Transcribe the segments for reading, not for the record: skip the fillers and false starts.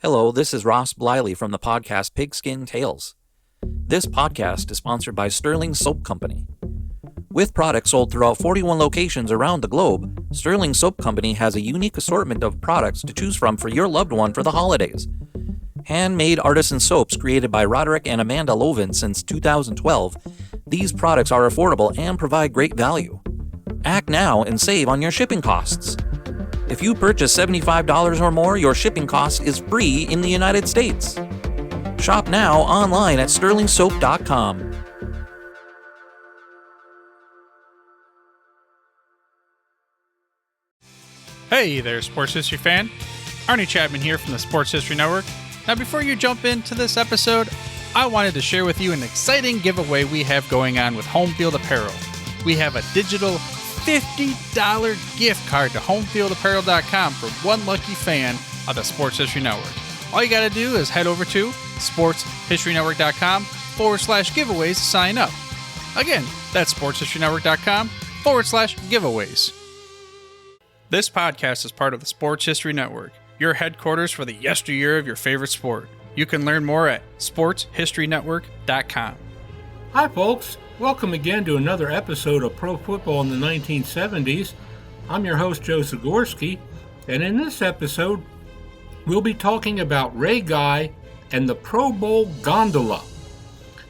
Hello, this is Ross Bliley from the podcast Pigskin Tales. This podcast is sponsored by Sterling Soap Company. With products sold throughout 41 locations around the globe, Sterling Soap Company has a unique assortment of products to choose from for your loved one for the holidays. Handmade artisan soaps created by Roderick and Amanda Lovin since 2012, these products are affordable and provide great value. Act now and save on your shipping costs. If you purchase $75 or more, your shipping cost is free in the United States. Shop now online at sterlingsoap.com. Hey there, sports history fan. Arnie Chapman here from the Sports History Network. Now, before you jump into this episode, I wanted to share with you an exciting giveaway we have going on with Home Field Apparel. We have a digital $50 gift card to homefieldapparel.com for one lucky fan of the Sports History Network. All you got to do is head over to sportshistorynetwork.com/giveaways to sign up. Again, that's sportshistorynetwork.com/giveaways. This podcast is part of the Sports History Network, your headquarters for the yesteryear of your favorite sport. You can learn more at sportshistorynetwork.com. Hi folks, welcome again to another episode of Pro Football in the 1970s. I'm your host Joe Zagorski, and in this episode we'll be talking about Ray Guy and the Pro Bowl Gondola.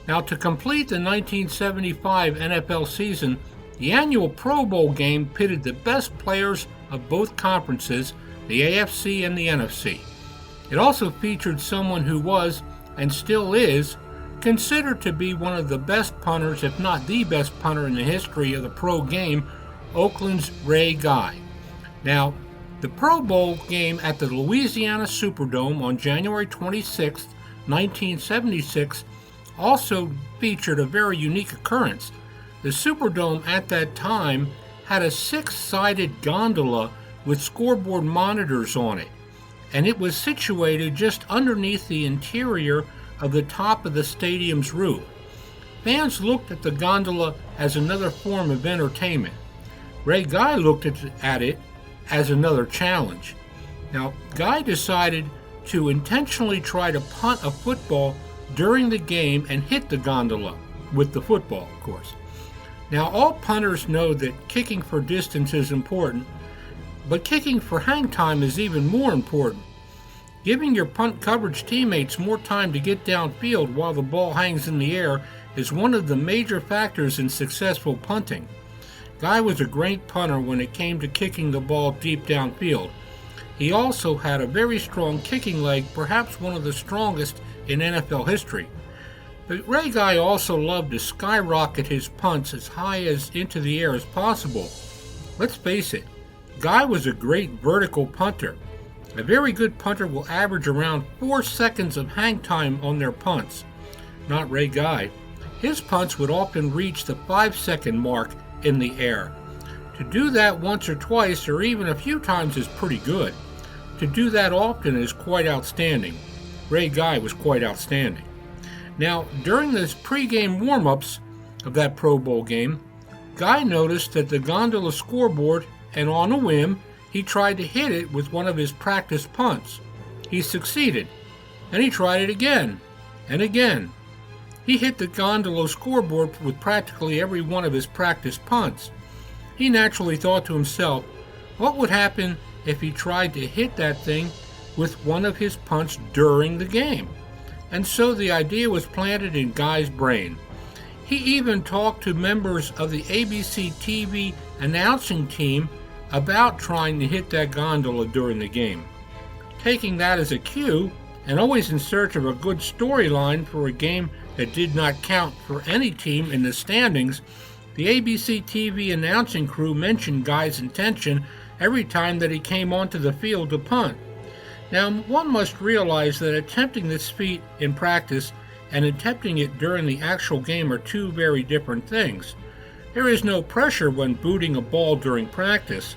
Now, to complete the 1975 NFL season, the annual Pro Bowl game pitted the best players of both conferences, the AFC and the NFC. It also featured someone who was, and still is, considered to be one of the best punters, if not the best punter in the history of the pro game, Oakland's Ray Guy. Now, the Pro Bowl game at the Louisiana Superdome on January 26, 1976, also featured a very unique occurrence. The Superdome at that time had a 6-sided gondola with scoreboard monitors on it, and it was situated just underneath the interior of the top of the stadium's roof. Fans looked at the gondola as another form of entertainment. Ray Guy looked at it as another challenge. Now, Guy decided to intentionally try to punt a football during the game and hit the gondola with the football, of course. Now, all punters know that kicking for distance is important, but kicking for hang time is even more important. Giving your punt coverage teammates more time to get downfield while the ball hangs in the air is one of the major factors in successful punting. Guy was a great punter when it came to kicking the ball deep downfield. He also had a very strong kicking leg, perhaps one of the strongest in NFL history. But Ray Guy also loved to skyrocket his punts as high as into the air as possible. Let's face it, Guy was a great vertical punter. A very good punter will average around 4 seconds of hang time on their punts. Not Ray Guy. His punts would often reach the 5-second mark in the air. To do that once or twice or even a few times is pretty good. To do that often is quite outstanding. Ray Guy was quite outstanding. Now, during the pregame warm-ups of that Pro Bowl game, Guy noticed that the gondola scoreboard, and on a whim, he tried to hit it with one of his practice punts. He succeeded, and he tried it again and again. He hit the gondola scoreboard with practically every one of his practice punts. He naturally thought to himself, what would happen if he tried to hit that thing with one of his punts during the game? And so the idea was planted in Guy's brain. He even talked to members of the ABC TV announcing team about trying to hit that gondola during the game. Taking that as a cue, and always in search of a good storyline for a game that did not count for any team in the standings, the ABC TV announcing crew mentioned Guy's intention every time that he came onto the field to punt. Now, one must realize that attempting this feat in practice and attempting it during the actual game are two very different things. There is no pressure when booting a ball during practice.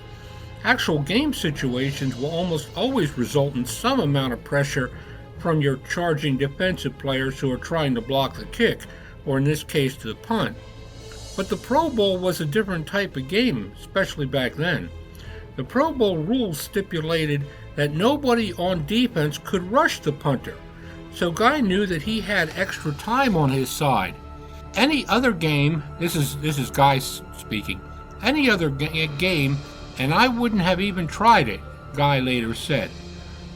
Actual game situations will almost always result in some amount of pressure from your charging defensive players who are trying to block the kick, or in this case, the punt. But the Pro Bowl was a different type of game, especially back then. The Pro Bowl rules stipulated that nobody on defense could rush the punter, so Guy knew that he had extra time on his side. Any other game, this is Guy speaking, any other game, and I wouldn't have even tried it, Guy later said.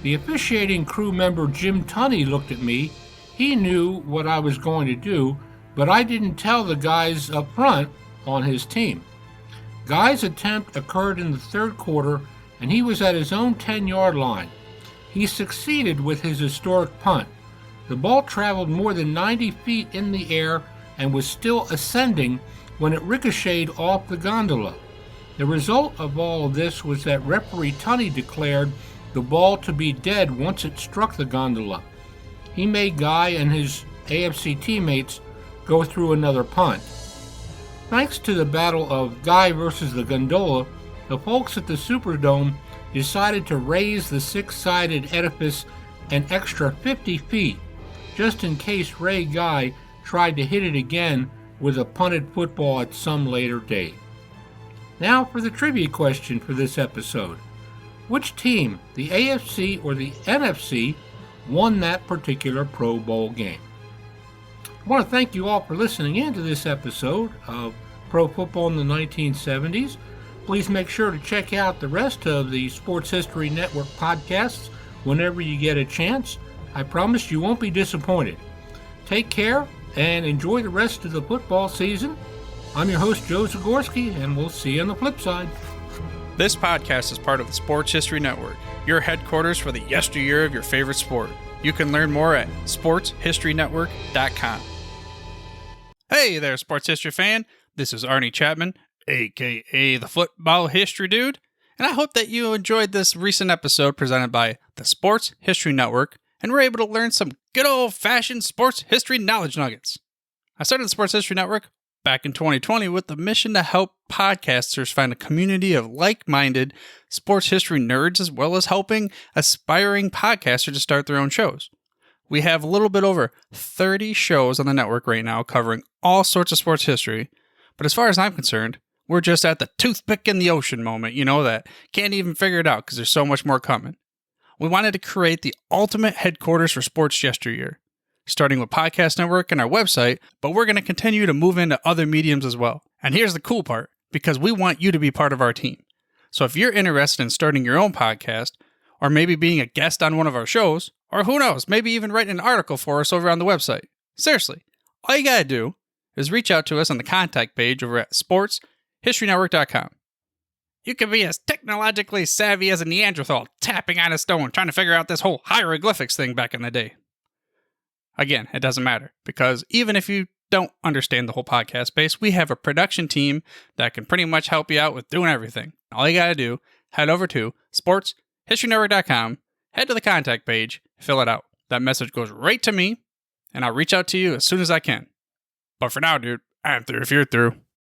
The officiating crew member Jim Tunney looked at me. He knew what I was going to do, but I didn't tell the guys up front on his team. Guy's attempt occurred in the third quarter, and he was at his own 10-yard line. He succeeded with his historic punt. The ball traveled more than 90 feet in the air and was still ascending when it ricocheted off the gondola. The result of all of this was that referee Tunney declared the ball to be dead once it struck the gondola. He made Guy and his AFC teammates go through another punt. Thanks to the battle of Guy versus the gondola, the folks at the Superdome decided to raise the six-sided edifice an extra 50 feet, just in case Ray Guy tried to hit it again with a punted football at some later date. Now for the trivia question for this episode. Which team, the AFC or the NFC, won that particular Pro Bowl game? I want to thank you all for listening in to this episode of Pro Football in the 1970s. Please make sure to check out the rest of the Sports History Network podcasts whenever you get a chance. I promise you won't be disappointed. Take care and enjoy the rest of the football season. I'm your host, Joe Zagorski, and we'll see you on the flip side. This podcast is part of the Sports History Network, your headquarters for the yesteryear of your favorite sport. You can learn more at sportshistorynetwork.com. Hey there, sports history fan. This is Arnie Chapman, a.k.a. the Football History Dude, and I hope that you enjoyed this recent episode presented by the Sports History Network and were able to learn some good old-fashioned sports history knowledge nuggets. I started the Sports History Network back in 2020 with the mission to help podcasters find a community of like-minded sports history nerds, as well as helping aspiring podcasters to start their own shows. We have a little bit over 30 shows on the network right now covering all sorts of sports history, but as far as I'm concerned, we're just at the toothpick in the ocean moment, that can't even figure it out because there's so much more coming. We wanted to create the ultimate headquarters for sports yesteryear, starting with Podcast Network and our website, but we're going to continue to move into other mediums as well. And here's the cool part, because we want you to be part of our team. So if you're interested in starting your own podcast, or maybe being a guest on one of our shows, or who knows, maybe even writing an article for us over on the website. Seriously, all you gotta do is reach out to us on the contact page over at sportshistorynetwork.com. You can be as technologically savvy as a Neanderthal tapping on a stone trying to figure out this whole hieroglyphics thing back in the day. Again, it doesn't matter, because even if you don't understand the whole podcast space, we have a production team that can pretty much help you out with doing everything. All you gotta do, head over to sportshistorynetwork.com, head to the contact page, fill it out. That message goes right to me, and I'll reach out to you as soon as I can. But for now, dude, I'm through if you're through.